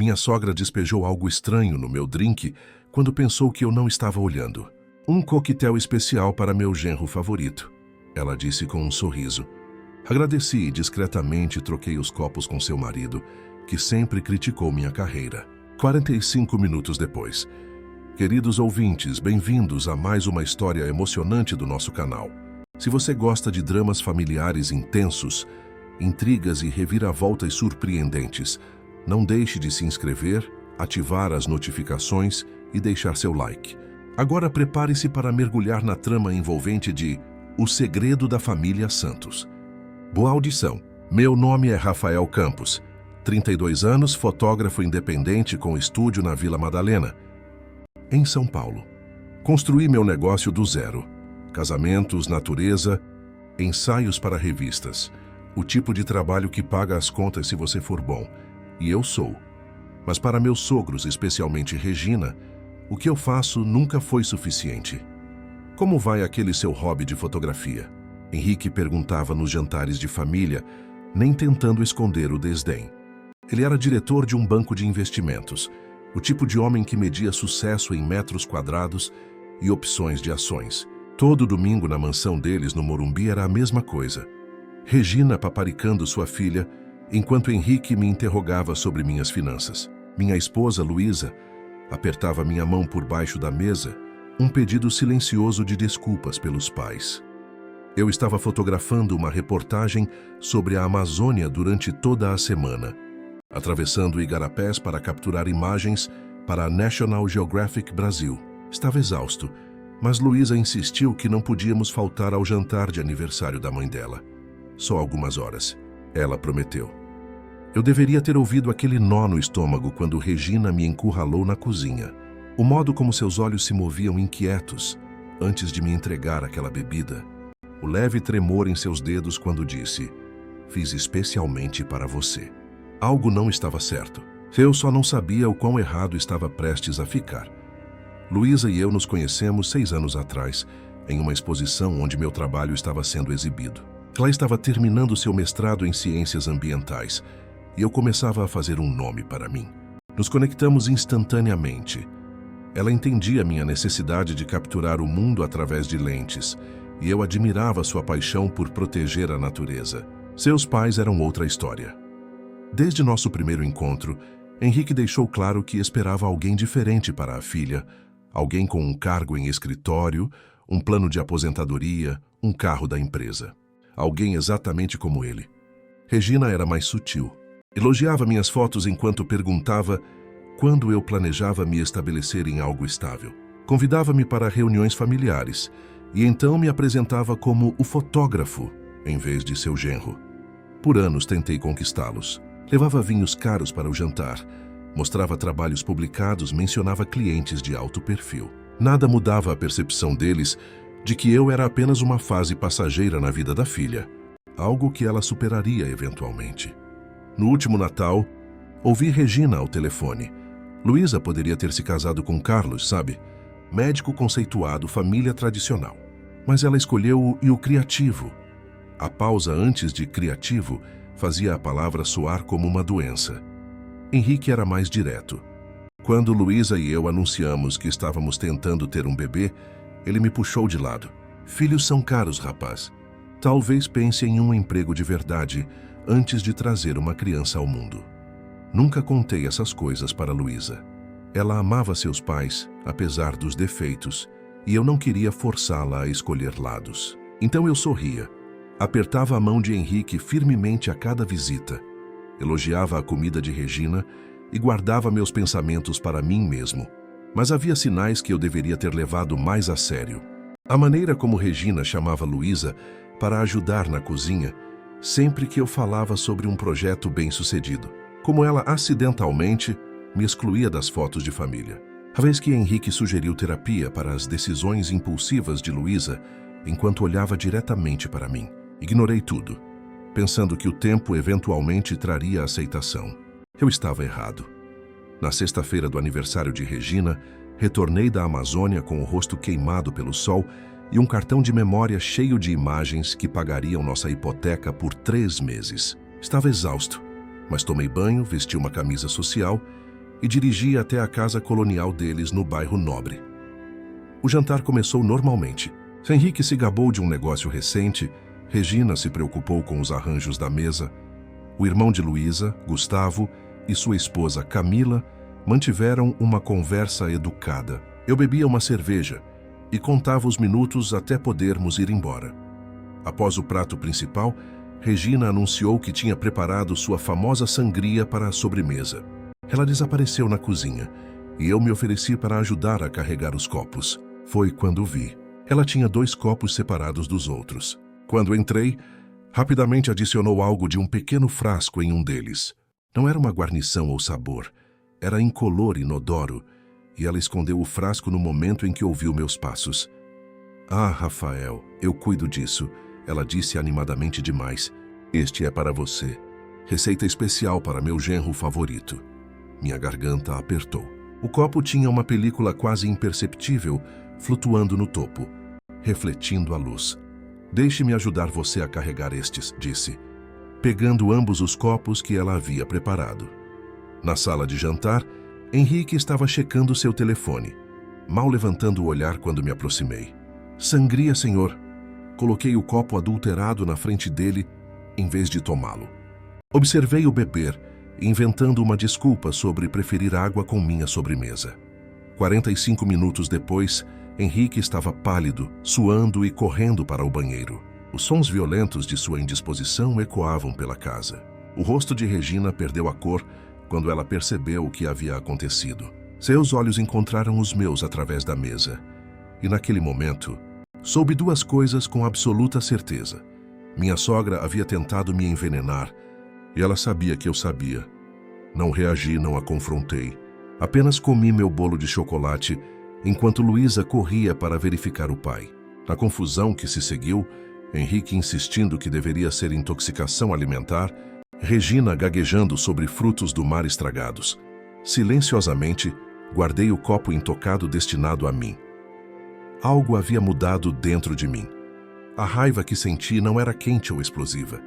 Minha sogra despejou algo estranho no meu drink quando pensou que eu não estava olhando. Um coquetel especial para meu genro favorito, ela disse com um sorriso. Agradeci e discretamente troquei os copos com seu marido, que sempre criticou minha carreira. 45 minutos depois. Queridos ouvintes, bem-vindos a mais uma história emocionante do nosso canal. Se você gosta de dramas familiares intensos, intrigas e reviravoltas surpreendentes, não deixe de se inscrever, ativar as notificações e deixar seu like. Agora prepare-se para mergulhar na trama envolvente de O Segredo da Família Santos. Boa audição. Meu nome é Rafael Campos, 32 anos, fotógrafo independente com estúdio na Vila Madalena, em São Paulo. Construí meu negócio do zero. Casamentos, natureza, ensaios para revistas. O tipo de trabalho que paga as contas se você for bom. E eu sou. Mas para meus sogros, especialmente Regina, o que eu faço nunca foi suficiente. Como vai aquele seu hobby de fotografia? Henrique perguntava nos jantares de família, nem tentando esconder o desdém. Ele era diretor de um banco de investimentos, o tipo de homem que media sucesso em metros quadrados e opções de ações. Todo domingo na mansão deles no Morumbi era a mesma coisa. Regina paparicando sua filha, enquanto Henrique me interrogava sobre minhas finanças. Minha esposa, Luísa, apertava minha mão por baixo da mesa, um pedido silencioso de desculpas pelos pais. Eu estava fotografando uma reportagem sobre a Amazônia durante toda a semana, atravessando igarapés para capturar imagens para a National Geographic Brasil. Estava exausto, mas Luísa insistiu que não podíamos faltar ao jantar de aniversário da mãe dela. Só algumas horas. Ela prometeu. Eu deveria ter ouvido aquele nó no estômago quando Regina me encurralou na cozinha. O modo como seus olhos se moviam inquietos antes de me entregar aquela bebida. O leve tremor em seus dedos quando disse: "Fiz especialmente para você." Algo não estava certo. Eu só não sabia o quão errado estava prestes a ficar. Luísa e eu nos conhecemos 6 anos atrás, em uma exposição onde meu trabalho estava sendo exibido. Ela estava terminando seu mestrado em ciências ambientais e eu começava a fazer um nome para mim. Nos conectamos instantaneamente. Ela entendia minha necessidade de capturar o mundo através de lentes e eu admirava sua paixão por proteger a natureza. Seus pais eram outra história. Desde nosso primeiro encontro, Henrique deixou claro que esperava alguém diferente para a filha, alguém com um cargo em escritório, um plano de aposentadoria, um carro da empresa. Alguém exatamente como ele. Regina era mais sutil. Elogiava minhas fotos enquanto perguntava quando eu planejava me estabelecer em algo estável. Convidava-me para reuniões familiares e então me apresentava como o fotógrafo, em vez de seu genro. Por anos tentei conquistá-los. Levava vinhos caros para o jantar, mostrava trabalhos publicados, mencionava clientes de alto perfil. Nada mudava a percepção deles de que eu era apenas uma fase passageira na vida da filha, algo que ela superaria eventualmente. No último Natal, ouvi Regina ao telefone. Luísa poderia ter se casado com Carlos, sabe? Médico conceituado, família tradicional. Mas ela escolheu o criativo. A pausa antes de criativo fazia a palavra soar como uma doença. Henrique era mais direto. Quando Luísa e eu anunciamos que estávamos tentando ter um bebê, ele me puxou de lado. "Filhos são caros, rapaz. Talvez pense em um emprego de verdade antes de trazer uma criança ao mundo." Nunca contei essas coisas para Luísa. Ela amava seus pais, apesar dos defeitos, e eu não queria forçá-la a escolher lados. Então eu sorria, apertava a mão de Henrique firmemente a cada visita, elogiava a comida de Regina e guardava meus pensamentos para mim mesmo. Mas havia sinais que eu deveria ter levado mais a sério. A maneira como Regina chamava Luísa para ajudar na cozinha, sempre que eu falava sobre um projeto bem-sucedido. Como ela acidentalmente me excluía das fotos de família. A vez que Henrique sugeriu terapia para as decisões impulsivas de Luísa, enquanto olhava diretamente para mim, ignorei tudo, pensando que o tempo eventualmente traria aceitação. Eu estava errado. Na sexta-feira do aniversário de Regina, retornei da Amazônia com o rosto queimado pelo sol e um cartão de memória cheio de imagens que pagariam nossa hipoteca por 3 meses. Estava exausto, mas tomei banho, vesti uma camisa social e dirigi até a casa colonial deles no bairro Nobre. O jantar começou normalmente. Henrique se gabou de um negócio recente, Regina se preocupou com os arranjos da mesa, o irmão de Luísa, Gustavo, e sua esposa Camila mantiveram uma conversa educada. Eu bebia uma cerveja e contava os minutos até podermos ir embora. Após o prato principal, Regina anunciou que tinha preparado sua famosa sangria para a sobremesa. Ela desapareceu na cozinha e eu me ofereci para ajudar a carregar os copos. Foi quando vi. Ela tinha 2 copos separados dos outros. Quando entrei, rapidamente adicionou algo de um pequeno frasco em um deles. Não era uma guarnição ou sabor, era incolor e inodoro, e ela escondeu o frasco no momento em que ouviu meus passos. Ah, Rafael, eu cuido disso, ela disse animadamente demais. Este é para você. Receita especial para meu genro favorito. Minha garganta apertou. O copo tinha uma película quase imperceptível flutuando no topo, refletindo a luz. Deixe-me ajudar você a carregar estes, disse, pegando ambos os copos que ela havia preparado. Na sala de jantar, Henrique estava checando seu telefone, mal levantando o olhar quando me aproximei. Sangria, senhor. Coloquei o copo adulterado na frente dele, em vez de tomá-lo. Observei-o beber, inventando uma desculpa sobre preferir água com minha sobremesa. 45 minutos depois, Henrique estava pálido, suando e correndo para o banheiro. Os sons violentos de sua indisposição ecoavam pela casa. O rosto de Regina perdeu a cor quando ela percebeu o que havia acontecido. Seus olhos encontraram os meus através da mesa. E naquele momento, soube 2 coisas com absoluta certeza. Minha sogra havia tentado me envenenar, e ela sabia que eu sabia. Não reagi, não a confrontei. Apenas comi meu bolo de chocolate enquanto Luísa corria para verificar o pai. Na confusão que se seguiu, Henrique insistindo que deveria ser intoxicação alimentar, Regina gaguejando sobre frutos do mar estragados. Silenciosamente, guardei o copo intocado destinado a mim. Algo havia mudado dentro de mim. A raiva que senti não era quente ou explosiva.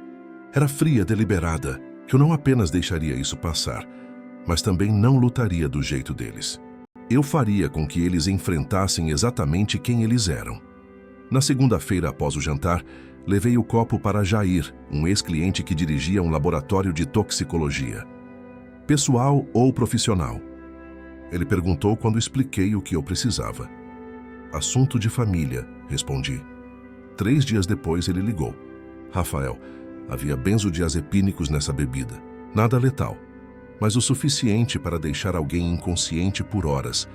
Era fria, deliberada. Eu não apenas deixaria isso passar, mas também não lutaria do jeito deles. Eu faria com que eles enfrentassem exatamente quem eles eram. Na segunda-feira, após o jantar, levei o copo para Jair, um ex-cliente que dirigia um laboratório de toxicologia. Pessoal ou profissional? Ele perguntou quando expliquei o que eu precisava. Assunto de família, respondi. 3 dias depois ele ligou. Rafael, havia benzodiazepínicos nessa bebida. Nada letal, mas o suficiente para deixar alguém inconsciente por horas,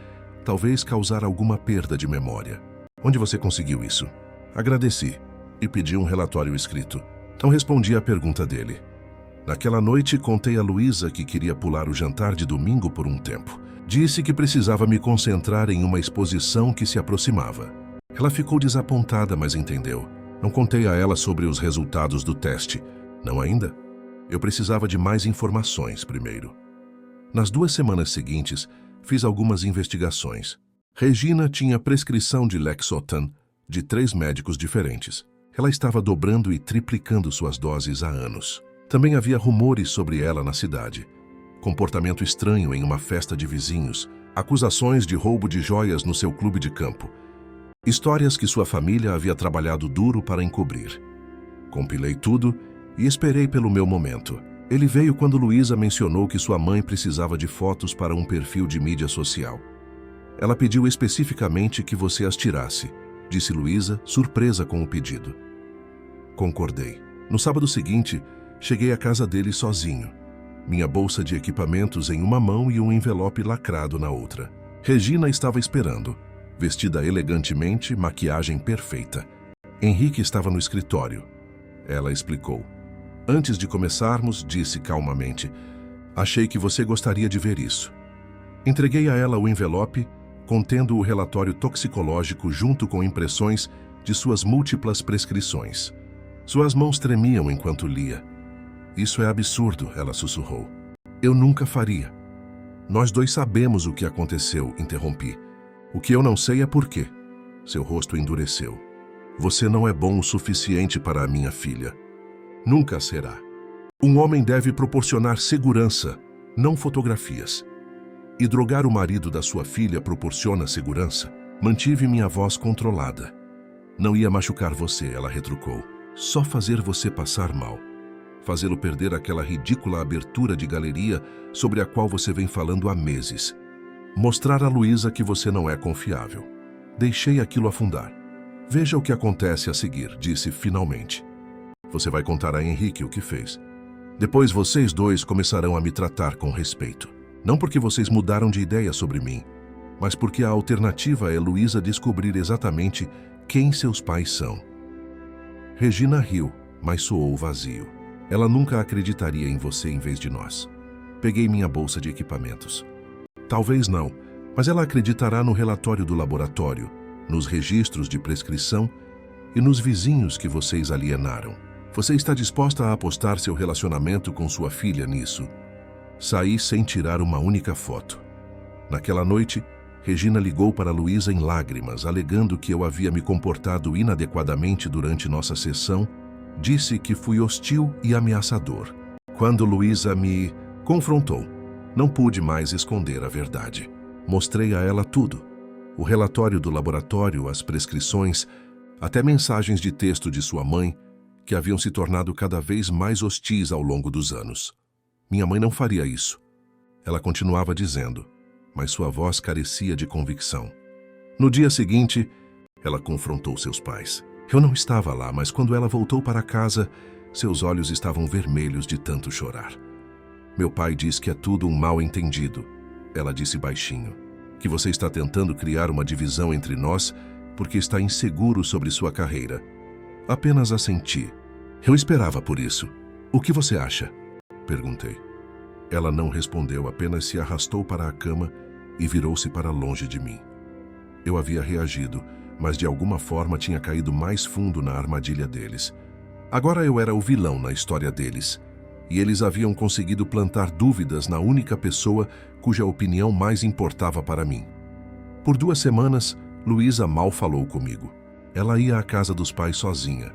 talvez causar alguma perda de memória. Onde você conseguiu isso? Agradeci e pedi um relatório escrito. Então respondi à pergunta dele. Naquela noite, contei a Luísa que queria pular o jantar de domingo por um tempo. Disse que precisava me concentrar em uma exposição que se aproximava. Ela ficou desapontada, mas entendeu. Não contei a ela sobre os resultados do teste. Não ainda? Eu precisava de mais informações primeiro. Nas 2 semanas seguintes, fiz algumas investigações. Regina tinha prescrição de Lexotan de 3 médicos diferentes. Ela estava dobrando e triplicando suas doses há anos. Também havia rumores sobre ela na cidade. Comportamento estranho em uma festa de vizinhos, acusações de roubo de joias no seu clube de campo. Histórias que sua família havia trabalhado duro para encobrir. Compilei tudo e esperei pelo meu momento. Ele veio quando Luísa mencionou que sua mãe precisava de fotos para um perfil de mídia social. Ela pediu especificamente que você as tirasse, disse Luísa, surpresa com o pedido. Concordei. No sábado seguinte, cheguei à casa dele sozinho. Minha bolsa de equipamentos em uma mão e um envelope lacrado na outra. Regina estava esperando, vestida elegantemente, maquiagem perfeita. Henrique estava no escritório. Ela explicou. Antes de começarmos, disse calmamente, achei que você gostaria de ver isso. Entreguei a ela o envelope, contendo o relatório toxicológico junto com impressões de suas múltiplas prescrições. Suas mãos tremiam enquanto lia. Isso é absurdo, ela sussurrou. Eu nunca faria. Nós 2 sabemos o que aconteceu, interrompi. O que eu não sei é por quê. Seu rosto endureceu. Você não é bom o suficiente para a minha filha. Nunca será. Um homem deve proporcionar segurança, não fotografias. E drogar o marido da sua filha proporciona segurança? Mantive minha voz controlada. Não ia machucar você, ela retrucou. Só fazer você passar mal. Fazê-lo perder aquela ridícula abertura de galeria sobre a qual você vem falando há meses. Mostrar a Luísa que você não é confiável. Deixei aquilo afundar. Veja o que acontece a seguir, disse finalmente. Você vai contar a Henrique o que fez. Depois vocês dois começarão a me tratar com respeito. Não porque vocês mudaram de ideia sobre mim, mas porque a alternativa é Luísa descobrir exatamente quem seus pais são. Regina riu, mas soou vazio. Ela nunca acreditaria em você em vez de nós. Peguei minha bolsa de equipamentos. Talvez não, mas ela acreditará no relatório do laboratório, nos registros de prescrição e nos vizinhos que vocês alienaram. Você está disposta a apostar seu relacionamento com sua filha nisso? Saí sem tirar uma única foto. Naquela noite, Regina ligou para Luísa em lágrimas, alegando que eu havia me comportado inadequadamente durante nossa sessão. Disse que fui hostil e ameaçador. Quando Luísa me confrontou, não pude mais esconder a verdade. Mostrei a ela tudo. O relatório do laboratório, as prescrições, até mensagens de texto de sua mãe, que haviam se tornado cada vez mais hostis ao longo dos anos. Minha mãe não faria isso. Ela continuava dizendo, mas sua voz carecia de convicção. No dia seguinte, ela confrontou seus pais. Eu não estava lá, mas quando ela voltou para casa, seus olhos estavam vermelhos de tanto chorar. Meu pai diz que é tudo um mal-entendido. Ela disse baixinho, que você está tentando criar uma divisão entre nós porque está inseguro sobre sua carreira. Apenas assenti. Eu esperava por isso. O que você acha? Perguntei. Ela não respondeu, apenas se arrastou para a cama e virou-se para longe de mim. Eu havia reagido, mas de alguma forma tinha caído mais fundo na armadilha deles. Agora eu era o vilão na história deles, e eles haviam conseguido plantar dúvidas na única pessoa cuja opinião mais importava para mim. Por 2 semanas, Luísa mal falou comigo. Ela ia à casa dos pais sozinha.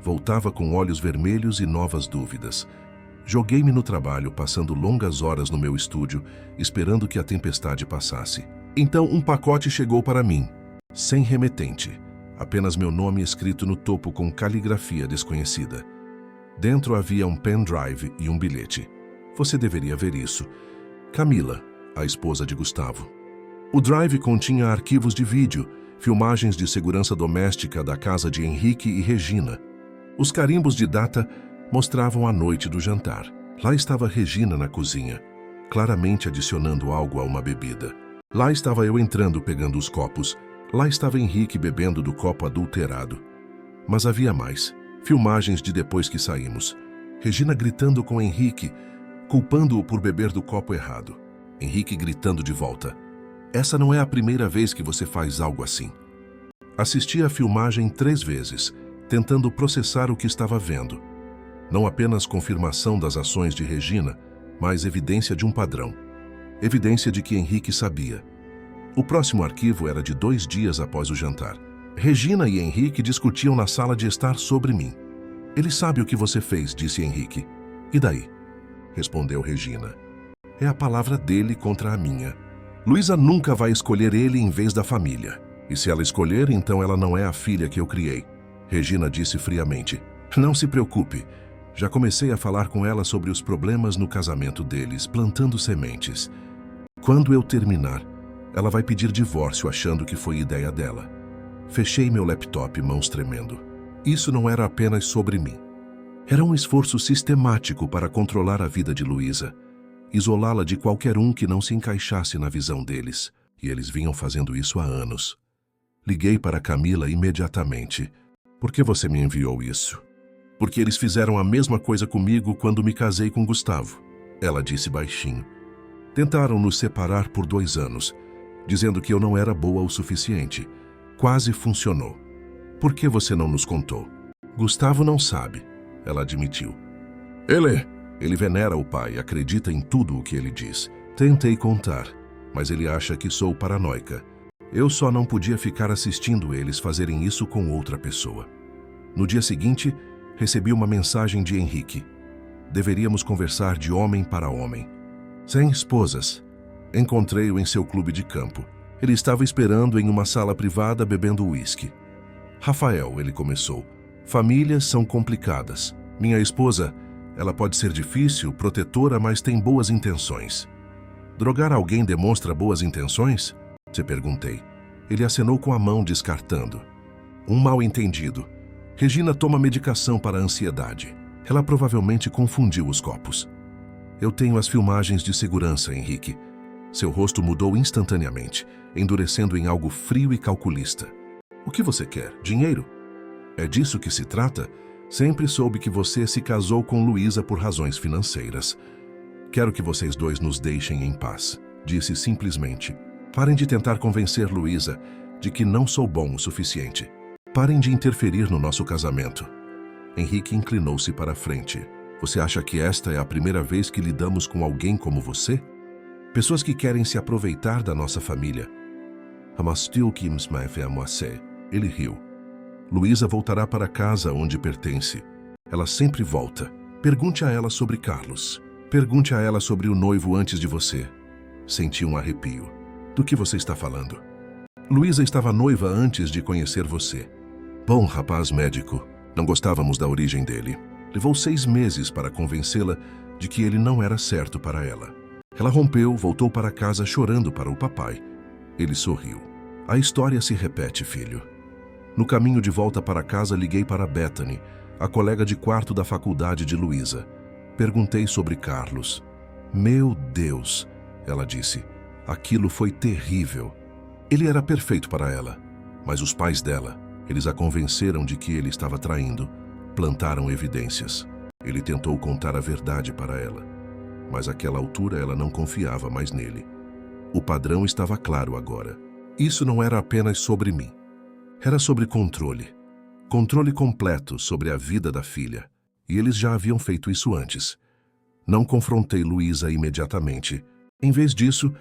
Voltava com olhos vermelhos e novas dúvidas. Joguei-me no trabalho, passando longas horas no meu estúdio, esperando que a tempestade passasse. Então um pacote chegou para mim, sem remetente, apenas meu nome escrito no topo com caligrafia desconhecida. Dentro havia um pendrive e um bilhete. Você deveria ver isso. Camila, a esposa de Gustavo. O drive continha arquivos de vídeo, filmagens de segurança doméstica da casa de Henrique e Regina. Os carimbos de data mostravam a noite do jantar. Lá estava Regina na cozinha, claramente adicionando algo a uma bebida. Lá estava eu entrando pegando os copos. Lá estava Henrique bebendo do copo adulterado. Mas havia mais. Filmagens de depois que saímos. Regina gritando com Henrique, culpando-o por beber do copo errado. Henrique gritando de volta. Essa não é a primeira vez que você faz algo assim. Assisti a filmagem 3 vezes, tentando processar o que estava vendo. Não apenas confirmação das ações de Regina, mas evidência de um padrão. Evidência de que Henrique sabia. O próximo arquivo era de 2 dias após o jantar. Regina e Henrique discutiam na sala de estar sobre mim. Ele sabe o que você fez, disse Henrique. E daí? Respondeu Regina. É a palavra dele contra a minha. Luísa nunca vai escolher ele em vez da família. E se ela escolher, então ela não é a filha que eu criei. Regina disse friamente. Não se preocupe. Já comecei a falar com ela sobre os problemas no casamento deles, plantando sementes. Quando eu terminar, ela vai pedir divórcio achando que foi ideia dela. Fechei meu laptop, mãos tremendo. Isso não era apenas sobre mim. Era um esforço sistemático para controlar a vida de Luísa, isolá-la de qualquer um que não se encaixasse na visão deles, e eles vinham fazendo isso há anos. Liguei para Camila imediatamente. Por que você me enviou isso? Porque eles fizeram a mesma coisa comigo quando me casei com Gustavo, ela disse baixinho. Tentaram nos separar por 2 anos, dizendo que eu não era boa o suficiente. Quase funcionou. Por que você não nos contou? Gustavo não sabe, ela admitiu. Ele venera o pai, acredita em tudo o que ele diz. Tentei contar, mas ele acha que sou paranoica. Eu só não podia ficar assistindo eles fazerem isso com outra pessoa. No dia seguinte, recebi uma mensagem de Henrique. Deveríamos conversar de homem para homem. Sem esposas. Encontrei-o em seu clube de campo. Ele estava esperando em uma sala privada bebendo uísque. Rafael, ele começou. Famílias são complicadas. Minha esposa, ela pode ser difícil, protetora, mas tem boas intenções. Drogar alguém demonstra boas intenções? Te perguntei. Ele acenou com a mão, descartando. Um mal-entendido. Regina toma medicação para a ansiedade. Ela provavelmente confundiu os copos. Eu tenho as filmagens de segurança, Henrique. Seu rosto mudou instantaneamente, endurecendo em algo frio e calculista. O que você quer? Dinheiro? É disso que se trata? Sempre soube que você se casou com Luísa por razões financeiras. Quero que vocês dois nos deixem em paz, disse simplesmente. Parem de tentar convencer Luísa de que não sou bom o suficiente. Parem de interferir no nosso casamento. Henrique inclinou-se para a frente. Você acha que esta é a primeira vez que lidamos com alguém como você? Pessoas que querem se aproveitar da nossa família. Ele riu. Luísa voltará para casa onde pertence. Ela sempre volta. Pergunte a ela sobre Carlos. Pergunte a ela sobre o noivo antes de você. Senti um arrepio. Do que você está falando? Luísa estava noiva antes de conhecer você. Bom rapaz médico. Não gostávamos da origem dele. Levou 6 meses para convencê-la de que ele não era certo para ela. Ela rompeu, voltou para casa chorando para o papai. Ele sorriu. A história se repete, filho. No caminho de volta para casa, liguei para Bethany, a colega de quarto da faculdade de Luísa. Perguntei sobre Carlos. Meu Deus, ela disse. Aquilo foi terrível. Ele era perfeito para ela, mas os pais dela, eles a convenceram de que ele estava traindo. Plantaram evidências. Ele tentou contar a verdade para ela, mas àquela altura ela não confiava mais nele. O padrão estava claro agora. Isso não era apenas sobre mim. Era sobre controle. Controle completo sobre a vida da filha. E eles já haviam feito isso antes. Não confrontei Luísa imediatamente. Em vez disso,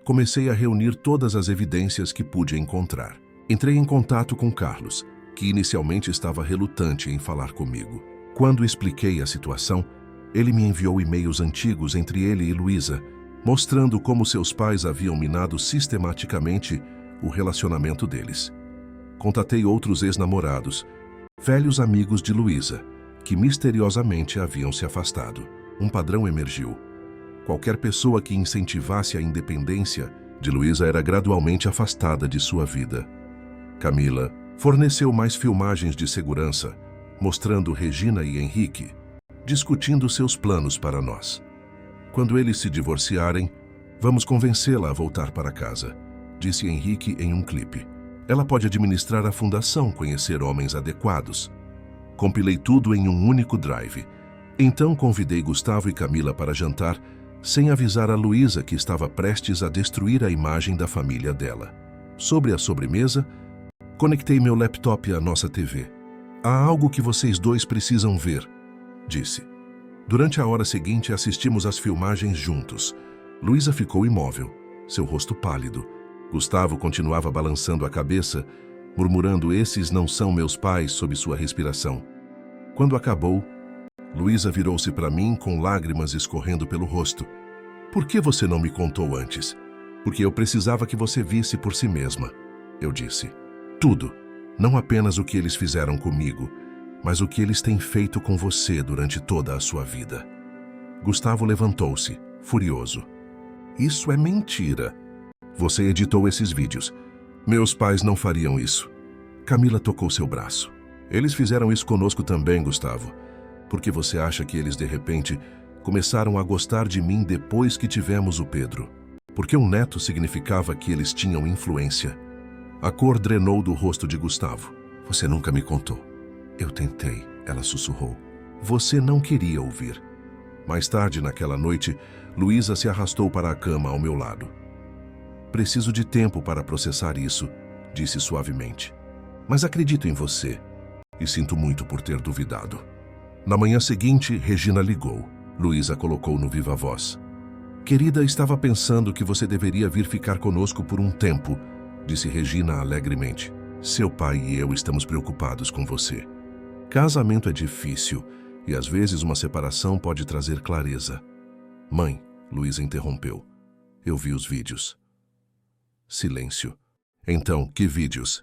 comecei a reunir todas as evidências que pude encontrar. Entrei em contato com Carlos, que inicialmente estava relutante em falar comigo. Quando expliquei a situação, ele me enviou e-mails antigos entre ele e Luísa, mostrando como seus pais haviam minado sistematicamente o relacionamento deles. Contatei outros ex-namorados, velhos amigos de Luísa, que misteriosamente haviam se afastado. Um padrão emergiu. Qualquer pessoa que incentivasse a independência de Luísa era gradualmente afastada de sua vida. Camila forneceu mais filmagens de segurança, mostrando Regina e Henrique discutindo seus planos para nós. Quando eles se divorciarem, vamos convencê-la a voltar para casa, disse Henrique em um clipe. Ela pode administrar a fundação, conhecer homens adequados. Compilei tudo em um único drive. Então convidei Gustavo e Camila para jantar, sem avisar a Luísa que estava prestes a destruir a imagem da família dela. Sobre a sobremesa, conectei meu laptop à nossa TV. Há algo que vocês dois precisam ver, disse. Durante a hora seguinte, assistimos às filmagens juntos. Luísa ficou imóvel, seu rosto pálido. Gustavo continuava balançando a cabeça, murmurando: esses não são meus pais, sob sua respiração. Quando acabou, Luísa virou-se para mim com lágrimas escorrendo pelo rosto. Por que você não me contou antes? Porque eu precisava que você visse por si mesma, eu disse. Tudo, não apenas o que eles fizeram comigo, mas o que eles têm feito com você durante toda a sua vida. Gustavo levantou-se, furioso. Isso é mentira. Você editou esses vídeos. Meus pais não fariam isso. Camila tocou seu braço. Eles fizeram isso conosco também, Gustavo. Por que você acha que eles, de repente, começaram a gostar de mim depois que tivemos o Pedro? Porque um neto significava que eles tinham influência. A cor drenou do rosto de Gustavo. Você nunca me contou. Eu tentei, ela sussurrou. Você não queria ouvir. Mais tarde, naquela noite, Luísa se arrastou para a cama ao meu lado. Preciso de tempo para processar isso, disse suavemente. Mas acredito em você e sinto muito por ter duvidado. Na manhã seguinte, Regina ligou. Luísa colocou no viva voz. Querida, estava pensando que você deveria vir ficar conosco por um tempo, disse Regina alegremente. Seu pai e eu estamos preocupados com você. Casamento é difícil e às vezes uma separação pode trazer clareza. Mãe, Luísa interrompeu. Eu vi os vídeos. Silêncio. Então, que vídeos?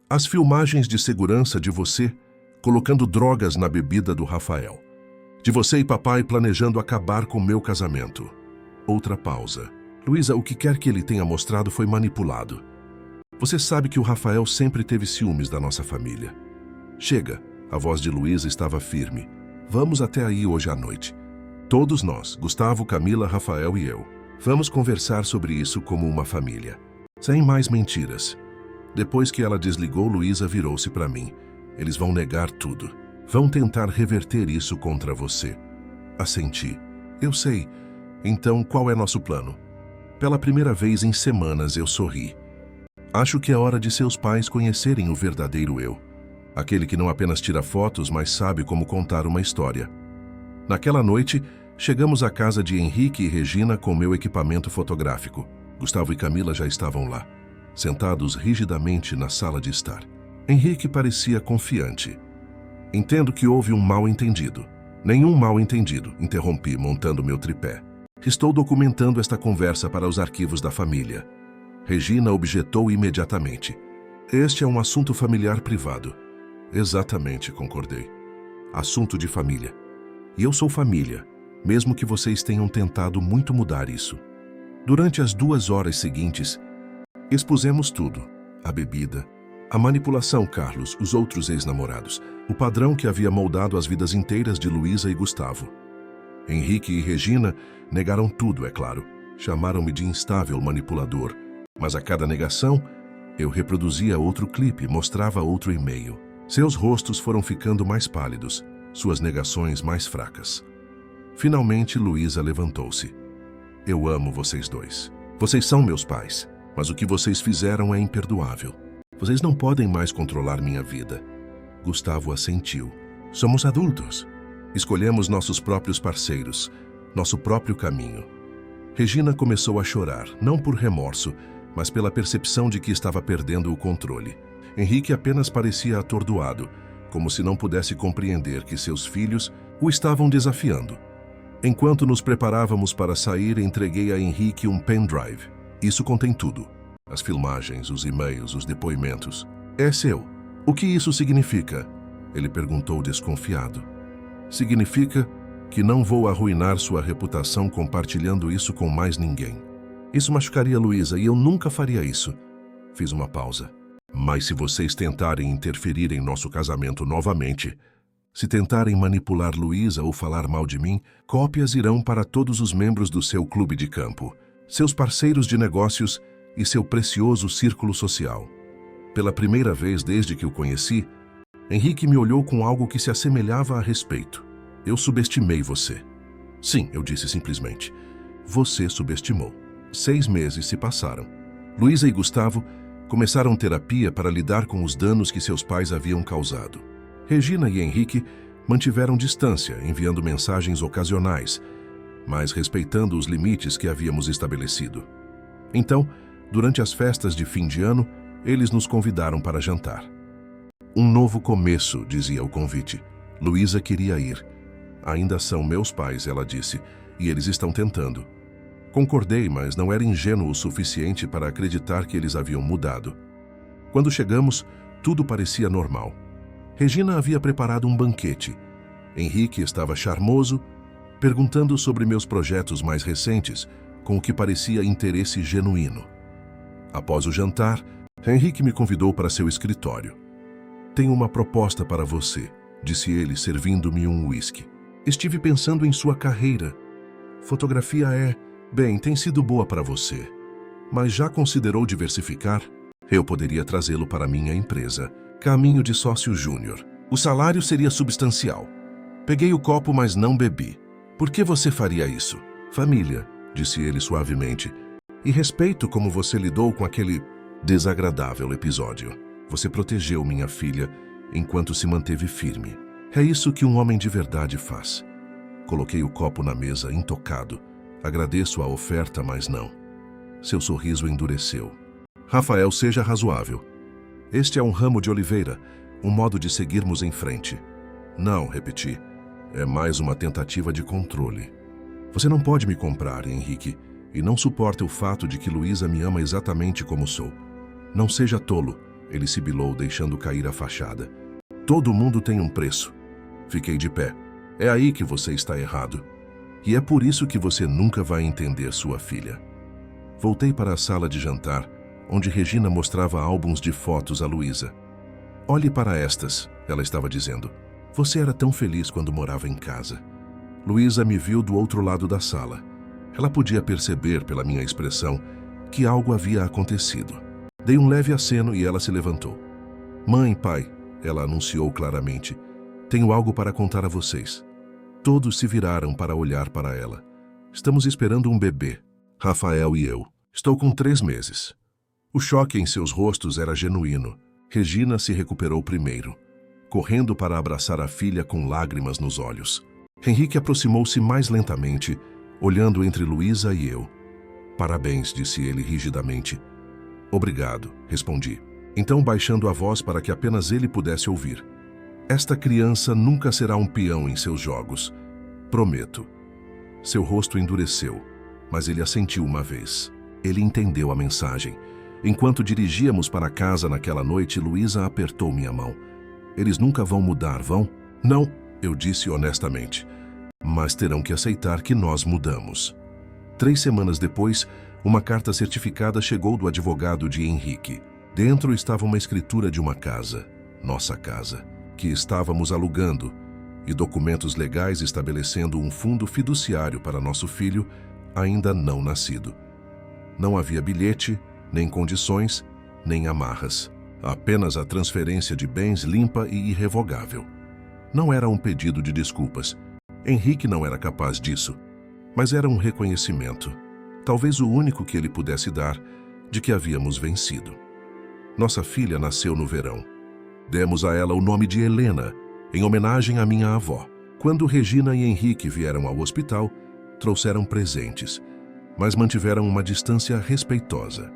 As filmagens de segurança de você colocando drogas na bebida do Rafael. De você e papai planejando acabar com meu casamento. Outra pausa. Luísa, o que quer que ele tenha mostrado foi manipulado. Você sabe que o Rafael sempre teve ciúmes da nossa família. Chega, a voz de Luísa estava firme. Vamos até aí hoje à noite. Todos nós, Gustavo, Camila, Rafael e eu. Vamos conversar sobre isso como uma família. Sem mais mentiras. Depois que ela desligou, Luísa virou-se para mim. Eles vão negar tudo. Vão tentar reverter isso contra você. Assenti. Eu sei. Então, qual é nosso plano? Pela primeira vez em semanas, eu sorri. Acho que é hora de seus pais conhecerem o verdadeiro eu. Aquele que não apenas tira fotos, mas sabe como contar uma história. Naquela noite, chegamos à casa de Henrique e Regina com meu equipamento fotográfico. Gustavo e Camila já estavam lá, sentados rigidamente na sala de estar. Henrique parecia confiante. Entendo que houve um mal-entendido. Nenhum mal-entendido, interrompi, montando meu tripé. Estou documentando esta conversa para os arquivos da família. Regina objetou imediatamente. Este é um assunto familiar privado. Exatamente, concordei. Assunto de família. E eu sou família, mesmo que vocês tenham tentado muito mudar isso. Durante as 2 horas seguintes, expusemos tudo. A bebida, a manipulação, Carlos, os outros ex-namorados, o padrão que havia moldado as vidas inteiras de Luísa e Gustavo. Henrique e Regina negaram tudo, é claro. Chamaram-me de instável manipulador. Mas a cada negação, eu reproduzia outro clipe, mostrava outro e-mail. Seus rostos foram ficando mais pálidos, suas negações mais fracas. Finalmente, Luísa levantou-se. Eu amo vocês dois. Vocês são meus pais, mas o que vocês fizeram é imperdoável. Vocês não podem mais controlar minha vida. Gustavo assentiu. Somos adultos. Escolhemos nossos próprios parceiros, nosso próprio caminho. Regina começou a chorar, não por remorso, mas pela percepção de que estava perdendo o controle. Henrique apenas parecia atordoado, como se não pudesse compreender que seus filhos o estavam desafiando. Enquanto nos preparávamos para sair, entreguei a Henrique um pendrive. Isso contém tudo. As filmagens, os e-mails, os depoimentos. É seu. O que isso significa? Ele perguntou desconfiado. Significa que não vou arruinar sua reputação compartilhando isso com mais ninguém. Isso machucaria Luísa e eu nunca faria isso. Fiz uma pausa. Mas se vocês tentarem interferir em nosso casamento novamente, se tentarem manipular Luísa ou falar mal de mim, cópias irão para todos os membros do seu clube de campo, seus parceiros de negócios e seu precioso círculo social. Pela primeira vez desde que o conheci, Henrique me olhou com algo que se assemelhava a respeito. Eu subestimei você. Sim, eu disse simplesmente. Você subestimou. 6 meses se passaram. Luísa e Gustavo começaram terapia para lidar com os danos que seus pais haviam causado. Regina e Henrique mantiveram distância, enviando mensagens ocasionais, mas respeitando os limites que havíamos estabelecido. Então, durante as festas de fim de ano, eles nos convidaram para jantar. Um novo começo, dizia o convite. Luísa queria ir. Ainda são meus pais, ela disse, e eles estão tentando. Concordei, mas não era ingênuo o suficiente para acreditar que eles haviam mudado. Quando chegamos, tudo parecia normal. Regina havia preparado um banquete. Henrique estava charmoso, perguntando sobre meus projetos mais recentes, com o que parecia interesse genuíno. Após o jantar, Henrique me convidou para seu escritório. Tenho uma proposta para você, disse ele, servindo-me um uísque. Estive pensando em sua carreira. Fotografia tem sido boa para você. Mas já considerou diversificar? Eu poderia trazê-lo para minha empresa. Caminho de sócio júnior. O salário seria substancial. Peguei o copo, mas não bebi. Por que você faria isso? Família, disse ele suavemente. E respeito como você lidou com aquele desagradável episódio. Você protegeu minha filha enquanto se manteve firme. É isso que um homem de verdade faz. Coloquei o copo na mesa, intocado. Agradeço a oferta, mas não. Seu sorriso endureceu. Rafael, seja razoável. Este é um ramo de oliveira, um modo de seguirmos em frente. Não, repeti. É mais uma tentativa de controle. Você não pode me comprar, Henrique. e não suporta o fato de que Luísa me ama exatamente como sou. Não seja tolo, ele sibilou, deixando cair a fachada. Todo mundo tem um preço. Fiquei de pé. É aí que você está errado. E é por isso que você nunca vai entender sua filha. Voltei para a sala de jantar, onde Regina mostrava álbuns de fotos a Luísa. Olhe para estas, ela estava dizendo. Você era tão feliz quando morava em casa. Luísa me viu do outro lado da sala. Ela podia perceber pela minha expressão que algo havia acontecido. Dei um leve aceno e ela se levantou. Mãe, pai, ela anunciou claramente, tenho algo para contar a vocês. Todos se viraram para olhar para ela. Estamos esperando um bebê, Rafael e eu. Estou com 3 meses. O choque em seus rostos era genuíno. Regina se recuperou primeiro, correndo para abraçar a filha com lágrimas nos olhos. Henrique aproximou-se mais lentamente, olhando entre Luísa e eu. Parabéns, disse ele rigidamente. Obrigado, respondi. Então baixando a voz para que apenas ele pudesse ouvir. Esta criança nunca será um peão em seus jogos. Prometo. Seu rosto endureceu, mas ele assentiu uma vez. Ele entendeu a mensagem. Enquanto dirigíamos para casa naquela noite, Luísa apertou minha mão. Eles nunca vão mudar, vão? Não, eu disse honestamente. Mas terão que aceitar que nós mudamos. 3 semanas depois, uma carta certificada chegou do advogado de Henrique. Dentro estava uma escritura de uma casa, nossa casa, que estávamos alugando, e documentos legais estabelecendo um fundo fiduciário para nosso filho, ainda não nascido. Não havia bilhete, nem condições, nem amarras. Apenas a transferência de bens limpa e irrevogável. Não era um pedido de desculpas. Henrique não era capaz disso. Mas era um reconhecimento, talvez o único que ele pudesse dar, de que havíamos vencido. Nossa filha nasceu no verão. Demos a ela o nome de Helena, em homenagem à minha avó. Quando Regina e Henrique vieram ao hospital, trouxeram presentes, mas mantiveram uma distância respeitosa.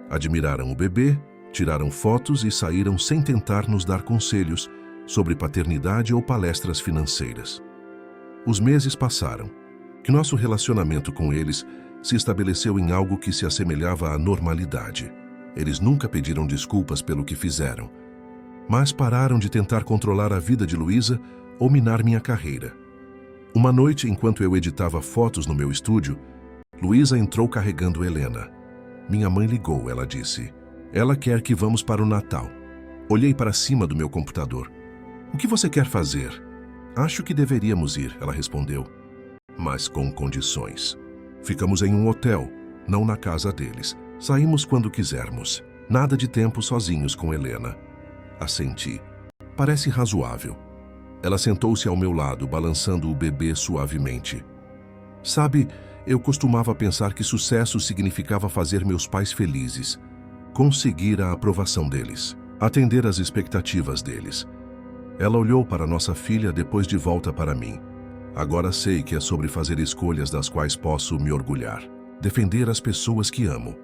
Admiraram o bebê, tiraram fotos e saíram sem tentar nos dar conselhos sobre paternidade ou palestras financeiras. Os meses passaram, que nosso relacionamento com eles se estabeleceu em algo que se assemelhava à normalidade. Eles nunca pediram desculpas pelo que fizeram, mas pararam de tentar controlar a vida de Luísa ou minar minha carreira. Uma noite, enquanto eu editava fotos no meu estúdio, Luísa entrou carregando Helena. Minha mãe ligou, ela disse. Ela quer que vamos para o Natal. Olhei para cima do meu computador. O que você quer fazer? Acho que deveríamos ir, ela respondeu. Mas com condições. Ficamos em um hotel, não na casa deles. Saímos quando quisermos. Nada de tempo sozinhos com Helena. Assenti. Parece razoável. Ela sentou-se ao meu lado, balançando o bebê suavemente. Sabe, eu costumava pensar que sucesso significava fazer meus pais felizes, conseguir a aprovação deles, atender às expectativas deles. Ela olhou para nossa filha, depois de volta para mim. Agora sei que é sobre fazer escolhas das quais posso me orgulhar, defender as pessoas que amo.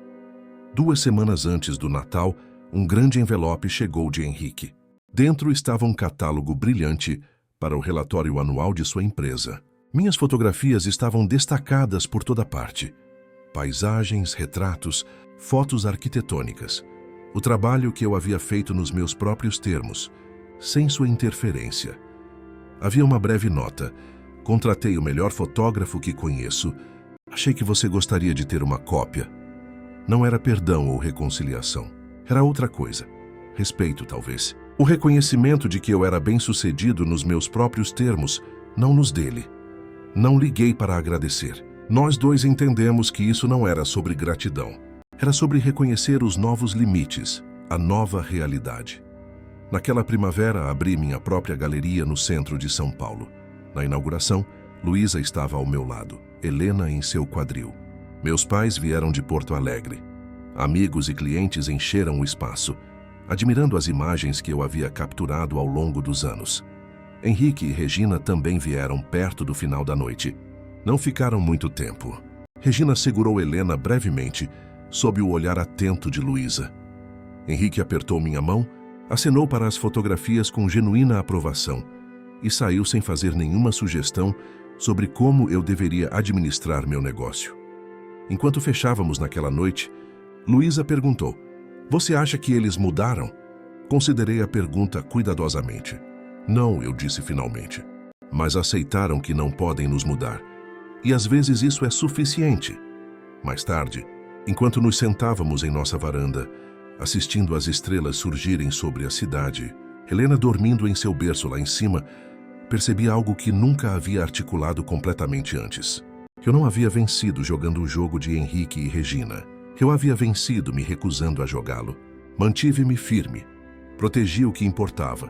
2 semanas antes do Natal, um grande envelope chegou de Henrique. Dentro estava um catálogo brilhante para o relatório anual de sua empresa. Minhas fotografias estavam destacadas por toda parte. Paisagens, retratos, fotos arquitetônicas. O trabalho que eu havia feito nos meus próprios termos, sem sua interferência. Havia uma breve nota. Contratei o melhor fotógrafo que conheço. Achei que você gostaria de ter uma cópia. Não era perdão ou reconciliação. Era outra coisa. Respeito, talvez. O reconhecimento de que eu era bem-sucedido nos meus próprios termos, não nos dele. Não liguei para agradecer. Nós dois entendemos que isso não era sobre gratidão. Era sobre reconhecer os novos limites, a nova realidade. Naquela primavera, abri minha própria galeria no centro de São Paulo. Na inauguração, Luísa estava ao meu lado, Helena em seu quadril. Meus pais vieram de Porto Alegre. Amigos e clientes encheram o espaço, admirando as imagens que eu havia capturado ao longo dos anos. Henrique e Regina também vieram perto do final da noite. Não ficaram muito tempo. Regina segurou Helena brevemente, sob o olhar atento de Luísa. Henrique apertou minha mão, acenou para as fotografias com genuína aprovação e saiu sem fazer nenhuma sugestão sobre como eu deveria administrar meu negócio. Enquanto fechávamos naquela noite, Luísa perguntou: "Você acha que eles mudaram?" Considerei a pergunta cuidadosamente. "Não", eu disse finalmente. "Mas aceitaram que não podem nos mudar. E às vezes isso é suficiente." Mais tarde, enquanto nos sentávamos em nossa varanda, assistindo as estrelas surgirem sobre a cidade, Helena dormindo em seu berço lá em cima, percebi algo que nunca havia articulado completamente antes. Eu não havia vencido jogando o jogo de Henrique e Regina. Eu havia vencido me recusando a jogá-lo. Mantive-me firme, protegi o que importava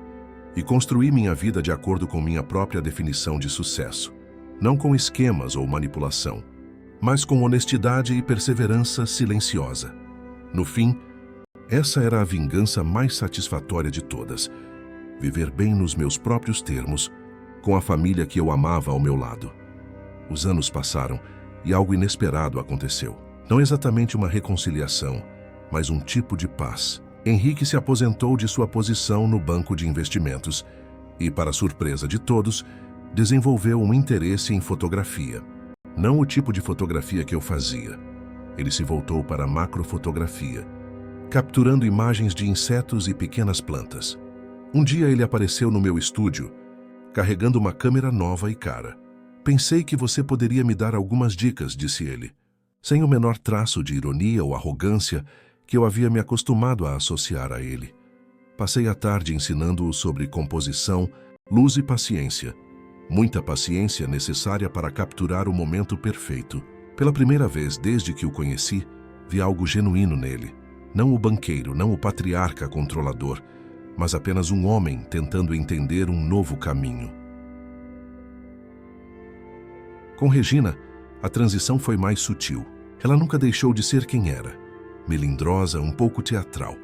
e construí minha vida de acordo com minha própria definição de sucesso. Não com esquemas ou manipulação, mas com honestidade e perseverança silenciosa. No fim, essa era a vingança mais satisfatória de todas. Viver bem nos meus próprios termos, com a família que eu amava ao meu lado. Os anos passaram e algo inesperado aconteceu. Não exatamente uma reconciliação, mas um tipo de paz. Henrique se aposentou de sua posição no banco de investimentos e, para surpresa de todos, desenvolveu um interesse em fotografia. Não o tipo de fotografia que eu fazia. Ele se voltou para a macrofotografia, capturando imagens de insetos e pequenas plantas. Um dia ele apareceu no meu estúdio, carregando uma câmera nova e cara. "Pensei que você poderia me dar algumas dicas", disse ele, sem o menor traço de ironia ou arrogância que eu havia me acostumado a associar a ele. Passei a tarde ensinando-o sobre composição, luz e paciência. Muita paciência necessária para capturar o momento perfeito. Pela primeira vez desde que o conheci, vi algo genuíno nele. Não o banqueiro, não o patriarca controlador, mas apenas um homem tentando entender um novo caminho. Com Regina, a transição foi mais sutil. Ela nunca deixou de ser quem era. Melindrosa, um pouco teatral,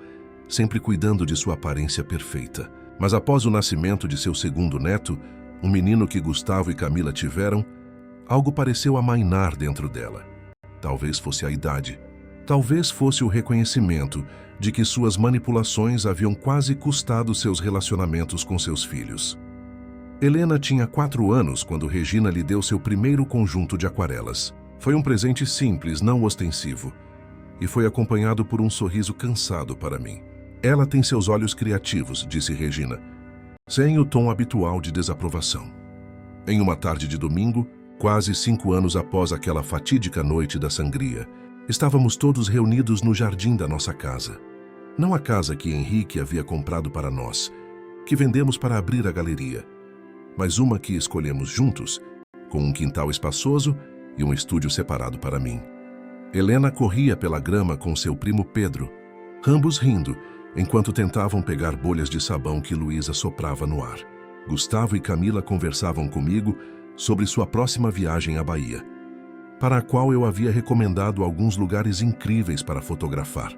sempre cuidando de sua aparência perfeita. Mas após o nascimento de seu segundo neto, um menino que Gustavo e Camila tiveram, algo pareceu amainar dentro dela. Talvez fosse a idade. Talvez fosse o reconhecimento de que suas manipulações haviam quase custado seus relacionamentos com seus filhos. Helena tinha 4 anos quando Regina lhe deu seu primeiro conjunto de aquarelas. Foi um presente simples, não ostensivo, e foi acompanhado por um sorriso cansado para mim. "Ela tem seus olhos criativos", disse Regina, sem o tom habitual de desaprovação. Em uma tarde de domingo, quase 5 anos após aquela fatídica noite da sangria, estávamos todos reunidos no jardim da nossa casa. Não a casa que Henrique havia comprado para nós, que vendemos para abrir a galeria, mas uma que escolhemos juntos, com um quintal espaçoso e um estúdio separado para mim. Helena corria pela grama com seu primo Pedro, ambos rindo, enquanto tentavam pegar bolhas de sabão que Luísa soprava no ar. Gustavo e Camila conversavam comigo sobre sua próxima viagem à Bahia, para a qual eu havia recomendado alguns lugares incríveis para fotografar.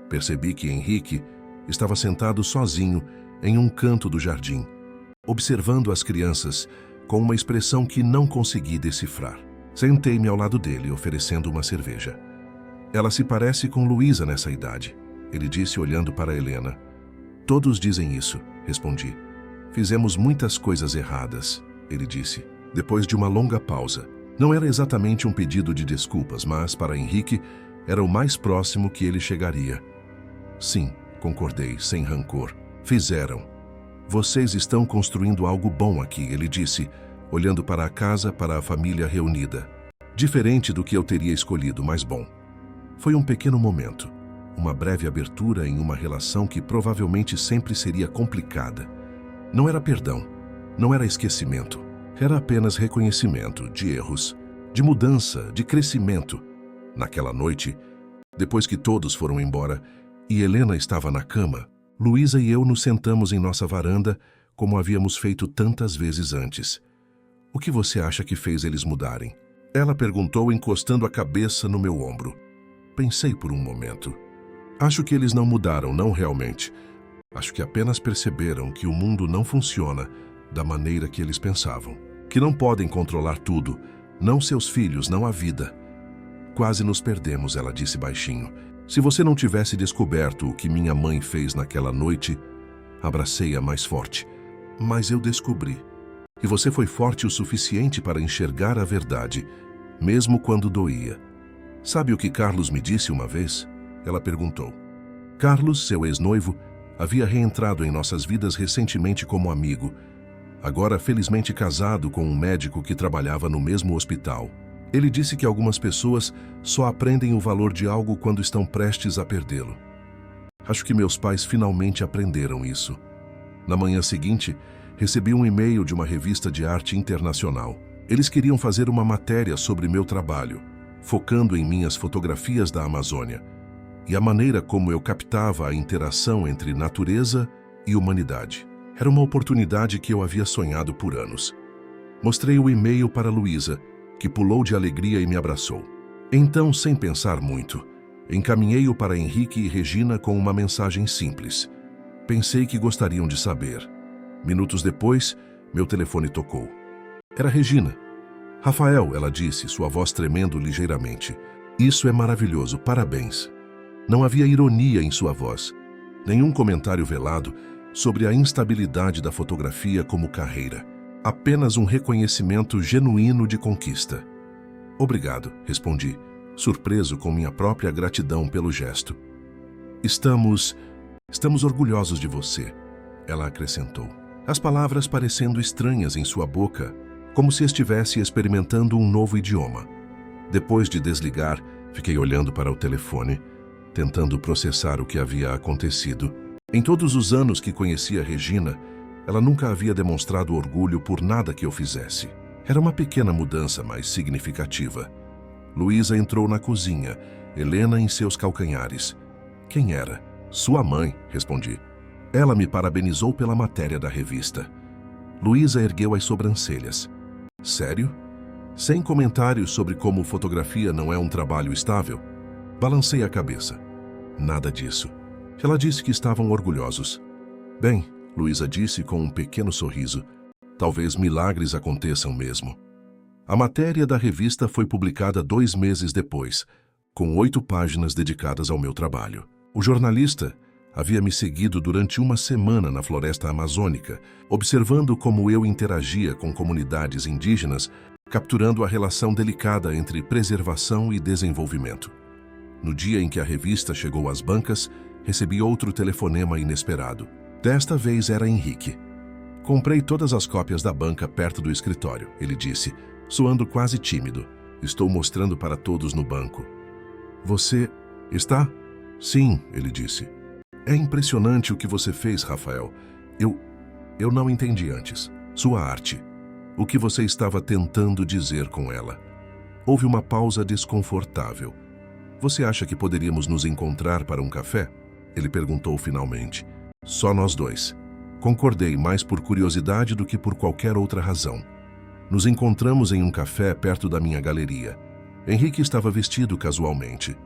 Percebi que Henrique estava sentado sozinho em um canto do jardim, observando as crianças com uma expressão que não consegui decifrar. Sentei-me ao lado dele, oferecendo uma cerveja. "Ela se parece com Luísa nessa idade", ele disse olhando para Helena. "Todos dizem isso", respondi. "Fizemos muitas coisas erradas", ele disse, depois de uma longa pausa. Não era exatamente um pedido de desculpas, mas, para Henrique, era o mais próximo que ele chegaria. "Sim", concordei, sem rancor. "Fizeram. Vocês estão construindo algo bom aqui", ele disse, olhando para a casa, para a família reunida. Diferente do que eu teria escolhido, mas bom. Foi um pequeno momento, uma breve abertura em uma relação que provavelmente sempre seria complicada. Não era perdão, não era esquecimento. Era apenas reconhecimento de erros, de mudança, de crescimento. Naquela noite, depois que todos foram embora e Helena estava na cama, Luísa e eu nos sentamos em nossa varanda como havíamos feito tantas vezes antes. "O que você acha que fez eles mudarem?" Ela perguntou, encostando a cabeça no meu ombro. Pensei por um momento. "Acho que eles não mudaram, não realmente. Acho que apenas perceberam que o mundo não funciona da maneira que eles pensavam. Que não podem controlar tudo, não seus filhos, não a vida." "Quase nos perdemos", ela disse baixinho. "Se você não tivesse descoberto o que minha mãe fez naquela noite", abracei-a mais forte. "Mas eu descobri. E você foi forte o suficiente para enxergar a verdade, mesmo quando doía." Sabe o que Carlos me disse uma vez? Ela perguntou. Carlos, seu ex-noivo, havia reentrado em nossas vidas recentemente como amigo, agora felizmente casado com um médico que trabalhava no mesmo hospital. Ele disse que algumas pessoas só aprendem o valor de algo quando estão prestes a perdê-lo. Acho que meus pais finalmente aprenderam isso. Na manhã seguinte, recebi um e-mail de uma revista de arte internacional. Eles queriam fazer uma matéria sobre meu trabalho, focando em minhas fotografias da Amazônia e a maneira como eu captava a interação entre natureza e humanidade. Era uma oportunidade que eu havia sonhado por anos. Mostrei o e-mail para Luísa, que pulou de alegria e me abraçou. Então, sem pensar muito, encaminhei-o para Henrique e Regina com uma mensagem simples. Pensei que gostariam de saber. Minutos depois, meu telefone tocou. Era Regina. Rafael, ela disse, sua voz tremendo ligeiramente. Isso é maravilhoso, parabéns. Não havia ironia em sua voz, nenhum comentário velado sobre a instabilidade da fotografia como carreira. Apenas um reconhecimento genuíno de conquista. Obrigado, respondi, surpreso com minha própria gratidão pelo gesto. Estamos orgulhosos de você, ela acrescentou. As palavras parecendo estranhas em sua boca, como se estivesse experimentando um novo idioma. Depois de desligar, fiquei olhando para o telefone, tentando processar o que havia acontecido. Em todos os anos que conhecia Regina, ela nunca havia demonstrado orgulho por nada que eu fizesse. Era uma pequena mudança, mas significativa. Luísa entrou na cozinha, Helena em seus calcanhares. Quem era? Sua mãe, respondi. Ela me parabenizou pela matéria da revista. Luísa ergueu as sobrancelhas. Sério? Sem comentários sobre como fotografia não é um trabalho estável? Balancei a cabeça. Nada disso. Ela disse que estavam orgulhosos. Bem, Luísa disse com um pequeno sorriso, talvez milagres aconteçam mesmo. A matéria da revista foi publicada 2 meses depois, com 8 páginas dedicadas ao meu trabalho. O jornalista havia me seguido durante uma semana na floresta amazônica, observando como eu interagia com comunidades indígenas, capturando a relação delicada entre preservação e desenvolvimento. No dia em que a revista chegou às bancas, recebi outro telefonema inesperado. Desta vez era Henrique. Comprei todas as cópias da banca perto do escritório, ele disse, soando quase tímido. Estou mostrando para todos no banco. Você está? Sim, ele disse. É impressionante o que você fez, Rafael. Eu não entendi antes. Sua arte. O que você estava tentando dizer com ela? Houve uma pausa desconfortável. Você acha que poderíamos nos encontrar para um café? Ele perguntou finalmente. Só nós dois. Concordei mais por curiosidade do que por qualquer outra razão. Nos encontramos em um café perto da minha galeria. Henrique estava vestido casualmente,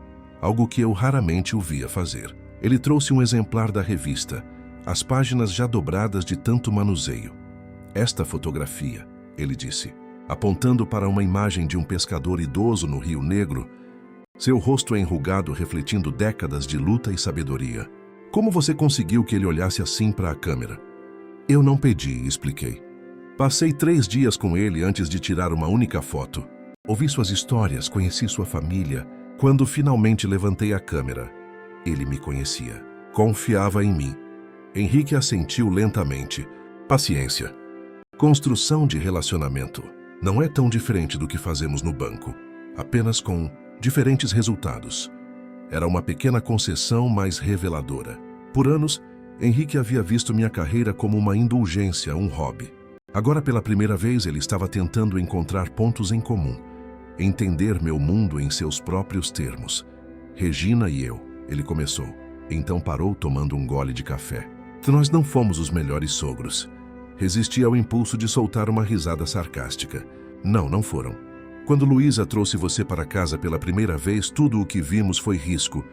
algo que eu raramente o via fazer. Ele trouxe um exemplar da revista, as páginas já dobradas de tanto manuseio. Esta fotografia, ele disse, apontando para uma imagem de um pescador idoso no Rio Negro, seu rosto enrugado refletindo décadas de luta e sabedoria. Como você conseguiu que ele olhasse assim para a câmera? Eu não pedi, expliquei. Passei 3 dias com ele antes de tirar uma única foto. Ouvi suas histórias, conheci sua família. Quando finalmente levantei a câmera, ele me conhecia. Confiava em mim. Henrique assentiu lentamente. Paciência. Construção de relacionamento não é tão diferente do que fazemos no banco, apenas com diferentes resultados. Era uma pequena concessão, mas reveladora. Por anos, Henrique havia visto minha carreira como uma indulgência, um hobby. Agora, pela primeira vez, ele estava tentando encontrar pontos em comum, entender meu mundo em seus próprios termos. Regina e eu, ele começou. Então parou tomando um gole de café. Nós não fomos os melhores sogros. Resisti ao impulso de soltar uma risada sarcástica. Não foram. Quando Luísa trouxe você para casa pela primeira vez, tudo o que vimos foi risco.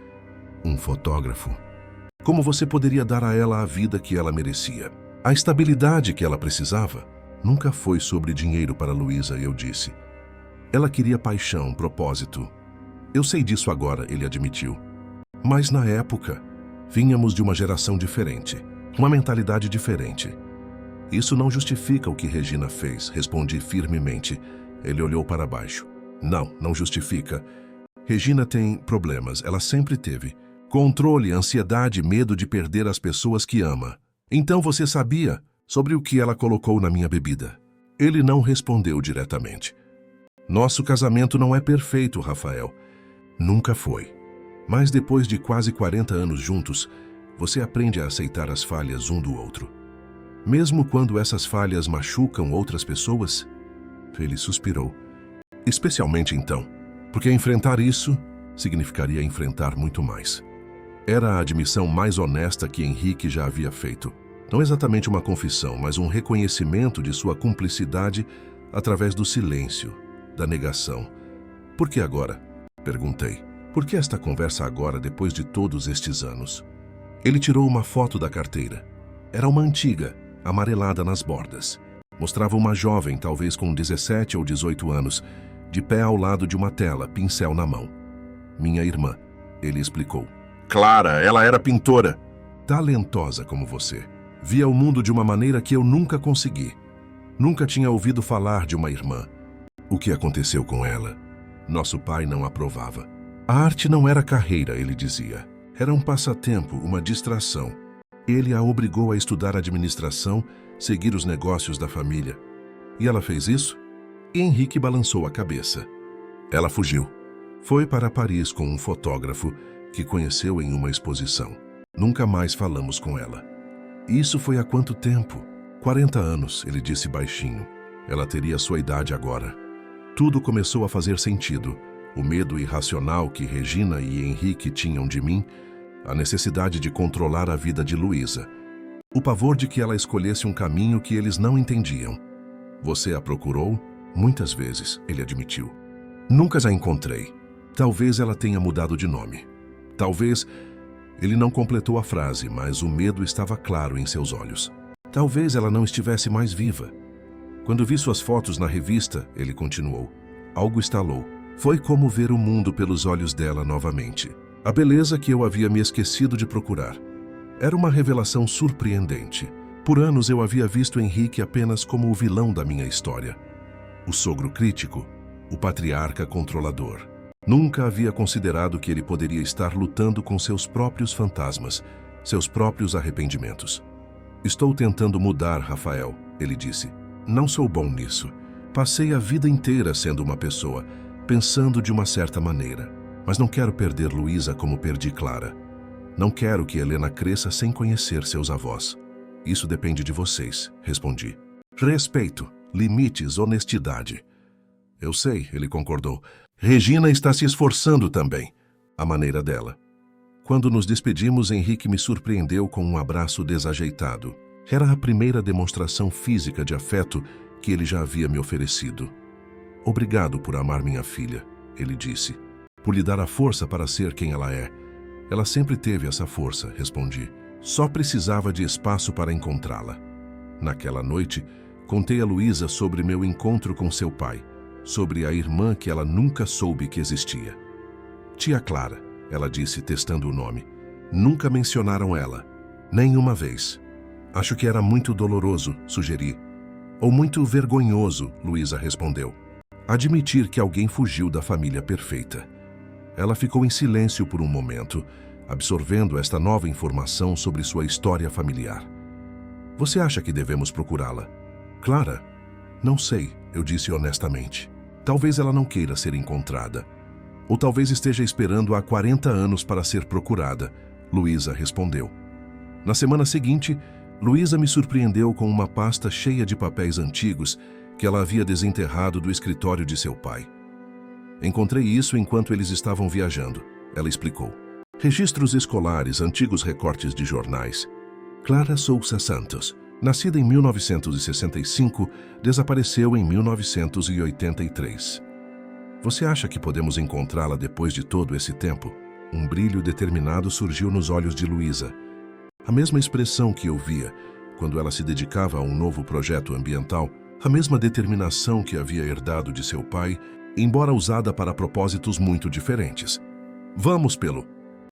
Um fotógrafo. Como você poderia dar a ela a vida que ela merecia? A estabilidade que ela precisava? Nunca foi sobre dinheiro para Luísa, eu disse. Ela queria paixão, propósito. Eu sei disso agora, ele admitiu. Mas na época, vínhamos de uma geração diferente, uma mentalidade diferente. Isso não justifica o que Regina fez, respondi firmemente. Ele olhou para baixo. Não justifica. Regina tem problemas, ela sempre teve. Controle, ansiedade, medo de perder as pessoas que ama. Então você sabia sobre o que ela colocou na minha bebida? Ele não respondeu diretamente. Nosso casamento não é perfeito, Rafael. Nunca foi. Mas depois de quase 40 anos juntos, você aprende a aceitar as falhas um do outro. Mesmo quando essas falhas machucam outras pessoas? Ele suspirou. Especialmente então, porque enfrentar isso significaria enfrentar muito mais. Era a admissão mais honesta que Henrique já havia feito. Não exatamente uma confissão, mas um reconhecimento de sua cumplicidade através do silêncio, da negação. Por que agora? Perguntei. Por que esta conversa agora, depois de todos estes anos? Ele tirou uma foto da carteira. Era uma antiga, amarelada nas bordas. Mostrava uma jovem, talvez com 17 ou 18 anos, de pé ao lado de uma tela, pincel na mão. Minha irmã, ele explicou. Clara, ela era pintora. Talentosa como você. Via o mundo de uma maneira que eu nunca consegui. Nunca tinha ouvido falar de uma irmã. O que aconteceu com ela? Nosso pai não aprovava. A arte não era carreira, ele dizia. Era um passatempo, uma distração. Ele a obrigou a estudar administração, seguir os negócios da família. E ela fez isso? E Henrique balançou a cabeça. Ela fugiu. Foi para Paris com um fotógrafo que conheceu em uma exposição. Nunca mais falamos com ela. Isso foi há quanto tempo? 40 anos, ele disse baixinho. Ela teria sua idade agora. Tudo começou a fazer sentido. O medo irracional que Regina e Henrique tinham de mim, a necessidade de controlar a vida de Luísa, o pavor de que ela escolhesse um caminho que eles não entendiam. Você a procurou? Muitas vezes, ele admitiu. Nunca a encontrei. Talvez ela tenha mudado de nome. Talvez... Ele não completou a frase, mas o medo estava claro em seus olhos. Talvez ela não estivesse mais viva. Quando vi suas fotos na revista, ele continuou. Algo estalou. Foi como ver o mundo pelos olhos dela novamente. A beleza que eu havia me esquecido de procurar. Era uma revelação surpreendente. Por anos eu havia visto Henrique apenas como o vilão da minha história. O sogro crítico, o patriarca controlador. Nunca havia considerado que ele poderia estar lutando com seus próprios fantasmas, seus próprios arrependimentos. Estou tentando mudar, Rafael, ele disse. Não sou bom nisso. Passei a vida inteira sendo uma pessoa, pensando de uma certa maneira. Mas não quero perder Luísa como perdi Clara. Não quero que Helena cresça sem conhecer seus avós. Isso depende de vocês, respondi. Respeito, limites, honestidade. Eu sei, ele concordou. Regina está se esforçando também, à maneira dela. Quando nos despedimos, Henrique me surpreendeu com um abraço desajeitado. Era a primeira demonstração física de afeto que ele já havia me oferecido. Obrigado por amar minha filha, ele disse. Por lhe dar a força para ser quem ela é. Ela sempre teve essa força, respondi. Só precisava de espaço para encontrá-la. Naquela noite, contei a Luísa sobre meu encontro com seu pai, sobre a irmã que ela nunca soube que existia. Tia Clara, ela disse, testando o nome. Nunca mencionaram ela, nem uma vez. Acho que era muito doloroso, sugeri. Ou muito vergonhoso, Luísa respondeu. Admitir que alguém fugiu da família perfeita. Ela ficou em silêncio por um momento, absorvendo esta nova informação sobre sua história familiar. Você acha que devemos procurá-la? Clara? Não sei, eu disse honestamente. Talvez ela não queira ser encontrada. Ou talvez esteja esperando há 40 anos para ser procurada, Luísa respondeu. Na semana seguinte, Luísa me surpreendeu com uma pasta cheia de papéis antigos que ela havia desenterrado do escritório de seu pai. Encontrei isso enquanto eles estavam viajando, ela explicou. Registros escolares, antigos recortes de jornais. Clara Sousa Santos, nascida em 1965, desapareceu em 1983. Você acha que podemos encontrá-la depois de todo esse tempo? Um brilho determinado surgiu nos olhos de Luísa. A mesma expressão que eu via quando ela se dedicava a um novo projeto ambiental, a mesma determinação que havia herdado de seu pai, embora usada para propósitos muito diferentes. Vamos pelo